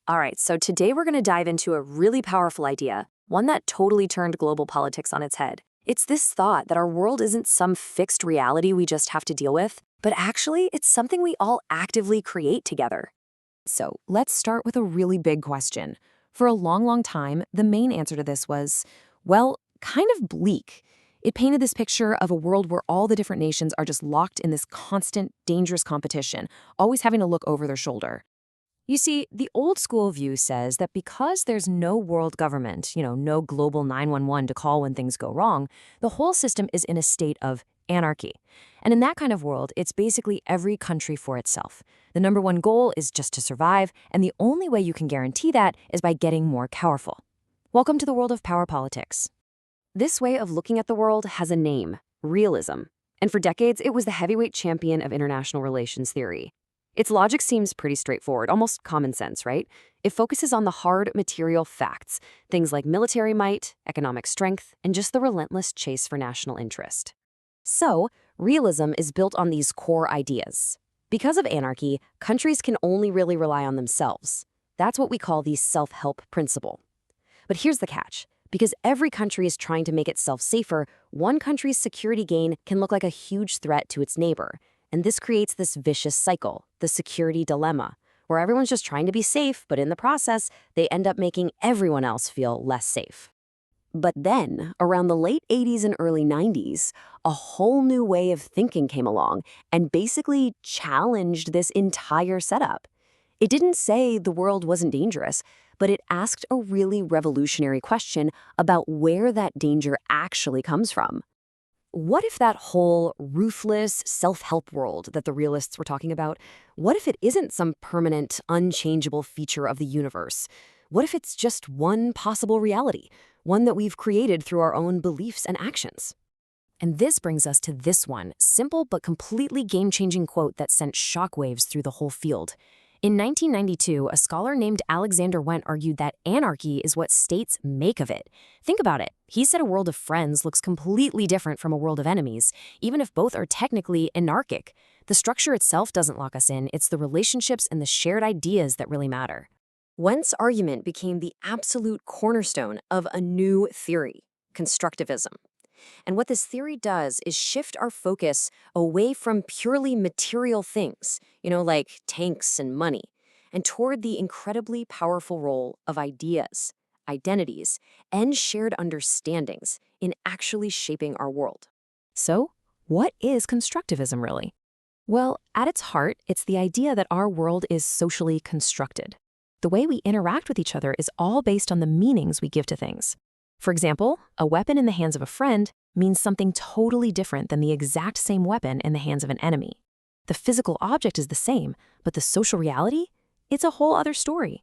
All right, so today we're going to dive into a really powerful idea, one that totally turned global politics on its head. It's this thought that our world isn't some fixed reality we just have to deal with, but actually it's something we all actively create together. So let's start with a really big question. For a long time, the main answer to this was, well, kind of bleak. It painted this picture of a world where all the different nations are just locked in this constant, dangerous competition, always having to look over their shoulder. You see, the old school view says that because there's no world government, no global 911 to call when things go wrong, the whole system is in a state of anarchy. And in that kind of world, it's basically every country for itself. The number one goal is just to survive, and the only way you can guarantee that is by getting more powerful. Welcome to the world of power politics. This way of looking at the world has a name, realism. And for decades, it was the heavyweight champion of international relations theory. Its logic seems pretty straightforward, almost common sense, right? It focuses on the hard material facts, things like military might, economic strength, and just the relentless chase for national interest. So, realism is built on these core ideas. Because of anarchy, countries can only really rely on themselves. That's what we call the self-help principle. But here's the catch. Because every country is trying to make itself safer, one country's security gain can look like a huge threat to its neighbor. And this creates this vicious cycle, the security dilemma, where everyone's just trying to be safe, but in the process, they end up making everyone else feel less safe. But then, around the late 80s and early 90s, a whole new way of thinking came along and basically challenged this entire setup. It didn't say the world wasn't dangerous, but it asked a really revolutionary question about where that danger actually comes from. What if that whole ruthless self-help world that the realists were talking about, what if it isn't some permanent, unchangeable feature of the universe? What if it's just one possible reality, one that we've created through our own beliefs and actions? And this brings us to this one, simple but completely game-changing quote that sent shockwaves through the whole field. In 1992, a scholar named Alexander Wendt argued that anarchy is what states make of it. Think about it. He said a world of friends looks completely different from a world of enemies, even if both are technically anarchic. The structure itself doesn't lock us in, it's the relationships and the shared ideas that really matter. Wendt's argument became the absolute cornerstone of a new theory, constructivism. And what this theory does is shift our focus away from purely material things, like tanks and money, and toward the incredibly powerful role of ideas, identities, and shared understandings in actually shaping our world. So, what is constructivism really? Well, at its heart, it's the idea that our world is socially constructed. The way we interact with each other is all based on the meanings we give to things. For example, a weapon in the hands of a friend means something totally different than the exact same weapon in the hands of an enemy. The physical object is the same, but the social reality? It's a whole other story.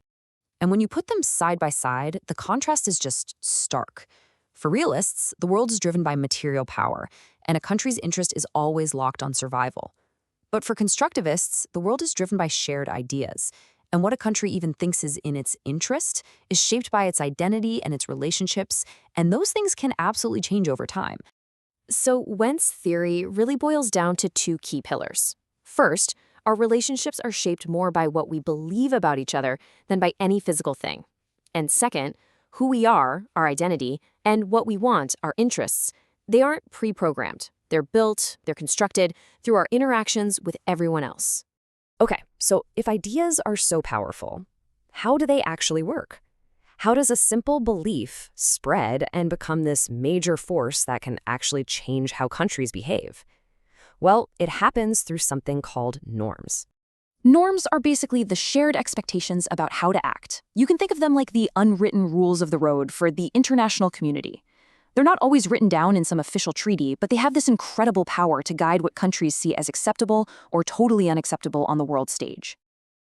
And when you put them side by side, the contrast is just stark. For realists, the world is driven by material power, and a country's interest is always locked on survival. But for constructivists, the world is driven by shared ideas. And what a country even thinks is in its interest is shaped by its identity and its relationships, and those things can absolutely change over time. So Wendt's theory really boils down to two key pillars. First, our relationships are shaped more by what we believe about each other than by any physical thing. And second, who we are, our identity, and what we want, our interests, they aren't pre-programmed. They're built, they're constructed through our interactions with everyone else. Okay, so if ideas are so powerful, how do they actually work? How does a simple belief spread and become this major force that can actually change how countries behave? Well, it happens through something called norms. Norms are basically the shared expectations about how to act. You can think of them like the unwritten rules of the road for the international community. They're not always written down in some official treaty, but they have this incredible power to guide what countries see as acceptable or totally unacceptable on the world stage.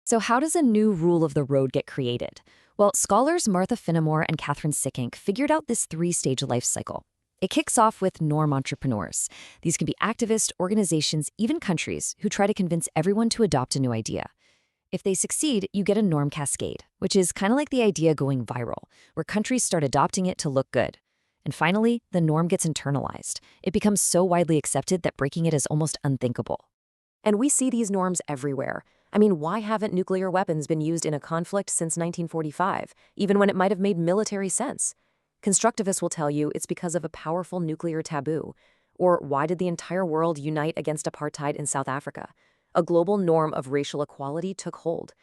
So how does a new rule of the road get created? Well, scholars Martha Finnemore and Catherine Sickink figured out this three-stage life cycle. It kicks off with norm entrepreneurs. These can be activists, organizations, even countries who try to convince everyone to adopt a new idea. If they succeed, you get a norm cascade, which is kind of like the idea going viral, where countries start adopting it to look good. And finally, the norm gets internalized. It becomes so widely accepted that breaking it is almost unthinkable. And we see these norms everywhere. I mean, why haven't nuclear weapons been used in a conflict since 1945, even when it might have made military sense? Constructivists will tell you it's because of a powerful nuclear taboo. Or why did the entire world unite against apartheid in South Africa? A global norm of racial equality took hold.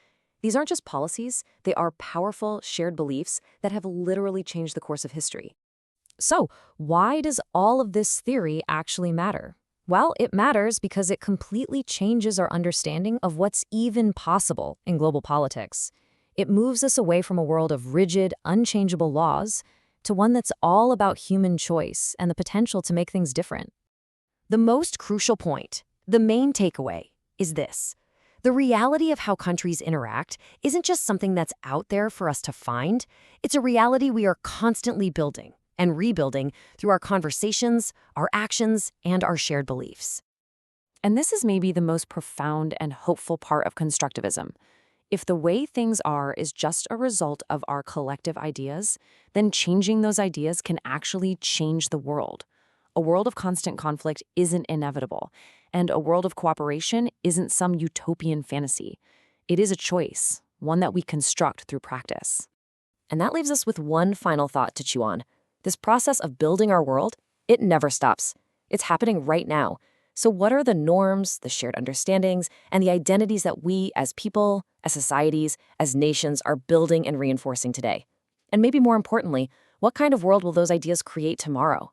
These aren't just policies, they are powerful, shared beliefs that have literally changed the course of history. So, why does all of this theory actually matter? Well, it matters because it completely changes our understanding of what's even possible in global politics. It moves us away from a world of rigid, unchangeable laws to one that's all about human choice and the potential to make things different. The most crucial point, the main takeaway, is this. The reality of how countries interact isn't just something that's out there for us to find. It's a reality we are constantly building and rebuilding through our conversations, our actions, and our shared beliefs. And this is maybe the most profound and hopeful part of constructivism. If the way things are is just a result of our collective ideas, then changing those ideas can actually change the world. A world of constant conflict isn't inevitable, and a world of cooperation isn't some utopian fantasy. It is a choice, one that we construct through practice. And that leaves us with one final thought to chew on. This process of building our world, it never stops. It's happening right now. So what are the norms, the shared understandings, and the identities that we as people, as societies, as nations are building and reinforcing today? And maybe more importantly, what kind of world will those ideas create tomorrow?